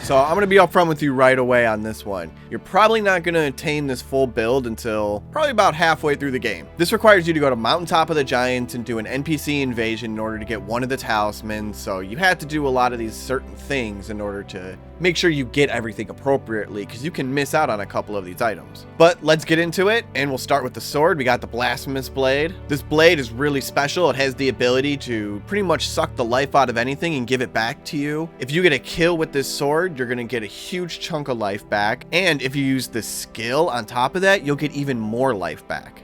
So I'm going to be upfront with you right away on this one. You're probably not going to attain this full build until probably about halfway through the game. This requires you to go to Mountaintop of the Giants and do an NPC invasion in order to get one of the talismans. So you have to do a lot of these certain things in order to make sure you get everything appropriately, because you can miss out on a couple of these items. But let's get into it, and we'll start with the sword. We got the Blasphemous Blade. This blade is really special. It has the ability to pretty much suck the life out of anything and give it back to you. If you get a kill with this sword, you're going to get a huge chunk of life back, and if you use the skill on top of that, you'll get even more life back.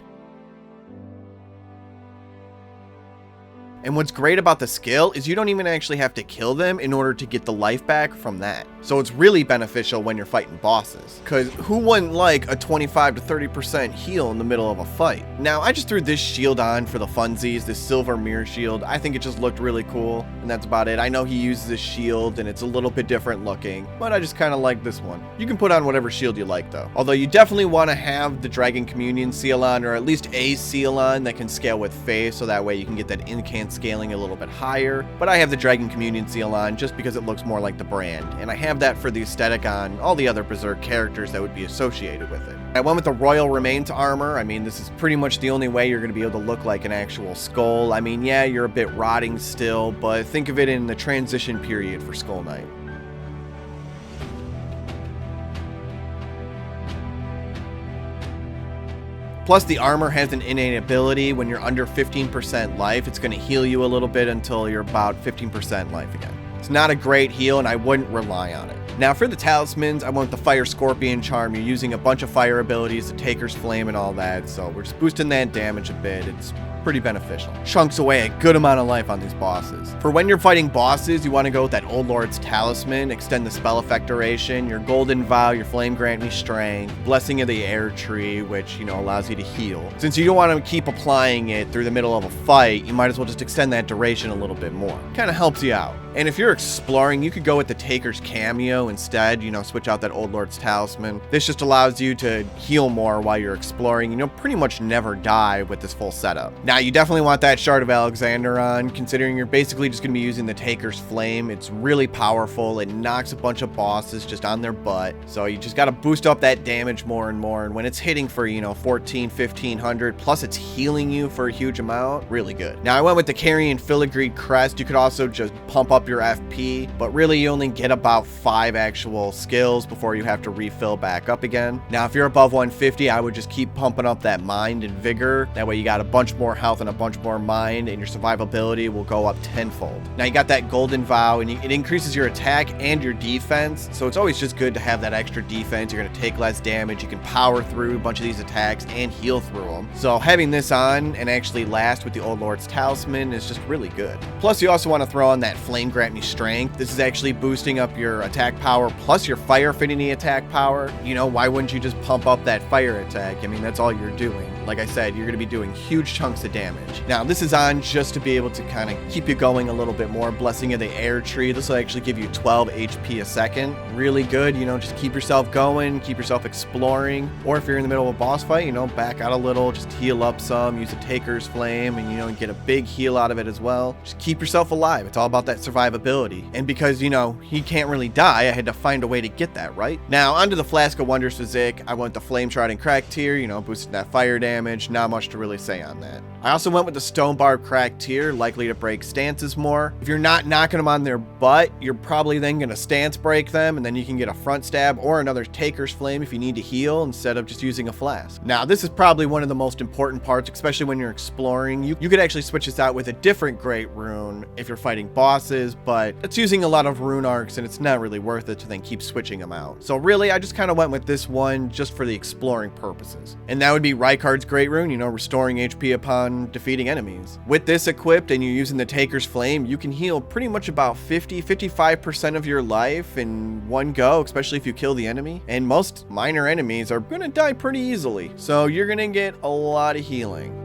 And what's great about the skill is you don't even actually have to kill them in order to get the life back from that. So it's really beneficial when you're fighting bosses, because who wouldn't like a 25 to 30% heal in the middle of a fight? Now, I just threw this shield on for the funsies, this silver mirror shield. I think it just looked really cool, and that's about it. I know he uses this shield, and it's a little bit different looking, but I just kind of like this one. You can put on whatever shield you like, though. Although you definitely want to have the Dragon Communion seal on, or at least a seal on that can scale with Faith, so that way you can get that incant scaling a little bit higher. But I have the Dragon Communion seal on just because it looks more like the brand, and I have that for the aesthetic on all the other Berserk characters that would be associated with it. I went with the Royal Remains armor. I mean, this is pretty much the only way you're going to be able to look like an actual skull. I mean, yeah, you're a bit rotting still, but think of it in the transition period for Skull Knight. Plus, the armor has an innate ability. When you're under 15% life, it's going to heal you a little bit until you're about 15% life again. It's not a great heal, and I wouldn't rely on it. Now, for the talismans, I went with the Fire Scorpion charm. You're using a bunch of fire abilities, the Taker's Flame and all that, so we're just boosting that damage a bit. It's pretty beneficial. Chunks away a good amount of life on these bosses. For when you're fighting bosses, you want to go with that Old Lord's Talisman, extend the spell effect duration, your Golden Vow, your Flame Grant Me Strength, Blessing of the Air Tree, which, allows you to heal. Since you don't want to keep applying it through the middle of a fight, you might as well just extend that duration a little bit more. Kind of helps you out. And if you're exploring, you could go with the Taker's Cameo instead, switch out that Old Lord's Talisman. This just allows you to heal more while you're exploring, pretty much never die with this full setup. Now, you definitely want that Shard of Alexander on, considering you're basically just going to be using the Taker's Flame. It's really powerful. It knocks a bunch of bosses just on their butt. So you just got to boost up that damage more and more. And when it's hitting for, 14, 1500, plus it's healing you for a huge amount, really good. Now, I went with the Carrion Filigree Crest. You could also just pump up your FP, but really you only get about 5 actual skills before you have to refill back up again. Now, if you're above 150, I would just keep pumping up that Mind and Vigor. That way you got a bunch more health and a bunch more mind, and your survivability will go up tenfold. Now, you got that Golden Vow, and it increases your attack and your defense, so it's always just good to have that extra defense. You're going to take less damage. You can power through a bunch of these attacks and heal through them. So having this on and actually last with the Old Lord's Talisman is just really good. Plus, you also want to throw on that Flame Grant Me Strength. This is actually boosting up your attack power plus your fire affinity attack power. Why wouldn't you just pump up that fire attack? I mean, that's all you're doing. Like I said, you're going to be doing huge chunks of damage. Now, this is on just to be able to kind of keep you going a little bit more. Blessing of the Air Tree. This will actually give you 12 HP a second. Really good. Just keep yourself going, keep yourself exploring. Or if you're in the middle of a boss fight, back out a little, just heal up some, use a Taker's Flame, and, get a big heal out of it as well. Just keep yourself alive. It's all about that survivability. And because, he can't really die, I had to find a way to get that, right? Now, onto the Flask of Wondrous Physique. I went the Flame Shard and Crack Tier, boosting that fire damage. Not much to really say on that. I also went with the Stone Barb Crack Tier, likely to break stances more. If you're not knocking them on their butt, you're probably then going to stance break them, and then you can get a front stab or another Taker's Flame if you need to heal instead of just using a flask. Now, this is probably one of the most important parts, especially when you're exploring. You could actually switch this out with a different great rune if you're fighting bosses, but it's using a lot of rune arcs, and it's not really worth it to then keep switching them out. So really, I just kind of went with this one just for the exploring purposes. And that would be Rykard's Great Rune, restoring HP upon defeating enemies. With this equipped and you're using the Taker's Flame, you can heal pretty much about 55% of your life in one go, especially if you kill the enemy. And most minor enemies are going to die pretty easily. So you're going to get a lot of healing.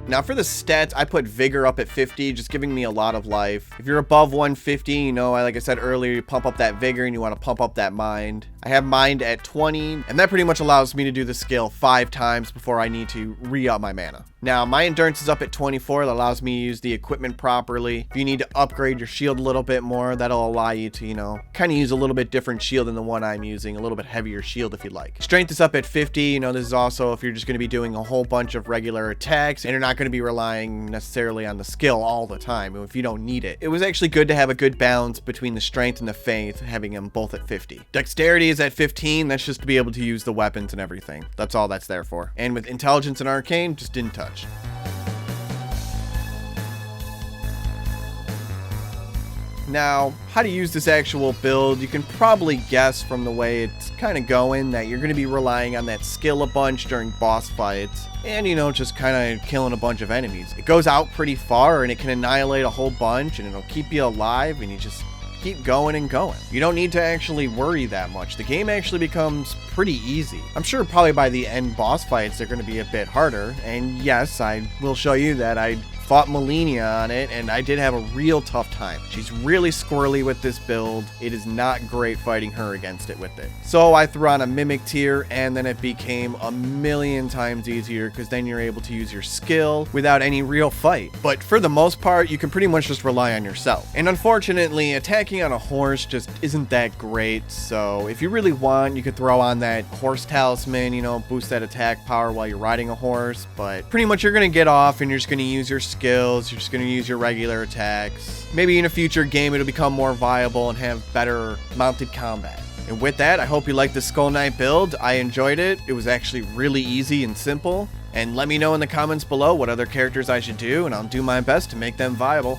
Now for the stats, I put Vigor up at 50, just giving me a lot of life. If you're above 150, like I said earlier, you pump up that Vigor and you want to pump up that Mind. I have mine at 20, and that pretty much allows me to do the skill 5 times before I need to re-up my mana. Now, my endurance is up at 24. That allows me to use the equipment properly. If you need to upgrade your shield a little bit more, that'll allow you to, you know, kind of use a little bit different shield than the one I'm using, a little bit heavier shield if you like. Strength is up at 50. You know, this is also if you're just going to be doing a whole bunch of regular attacks and you're not going to be relying necessarily on the skill all the time if you don't need it. It was actually good to have a good balance between the strength and the faith, having them both at 50. Dexterity is at 15. That's just to be able to use the weapons and everything. That's all that's there for. And with intelligence and arcane, just didn't touch. Now, how to use this actual build, you can probably guess from the way it's kind of going that you're going to be relying on that skill a bunch during boss fights and, you know, just kind of killing a bunch of enemies. It goes out pretty far and it can annihilate a whole bunch and it'll keep you alive and you just keep going and going. You don't need to actually worry that much. The game actually becomes pretty easy. I'm sure probably by the end boss fights they're going to be a bit harder, and yes, I will show you that I fought Malenia on it, and I did have a real tough time. She's really squirrely with this build. It is not great fighting her against it with it. So I threw on a Mimic tier, and then it became a million times easier, because then you're able to use your skill without any real fight. But for the most part, you can pretty much just rely on yourself. And unfortunately, attacking on a horse just isn't that great, so if you really want, you could throw on that horse talisman, you know, boost that attack power while you're riding a horse, but pretty much you're going to get off, and you're just going to use your skills, you're just going to use your regular attacks. Maybe in a future game it'll become more viable and have better mounted combat. And with that, I hope you liked the Skull Knight build. I enjoyed it. It was actually really easy and simple. And let me know in the comments below what other characters I should do, and I'll do my best to make them viable.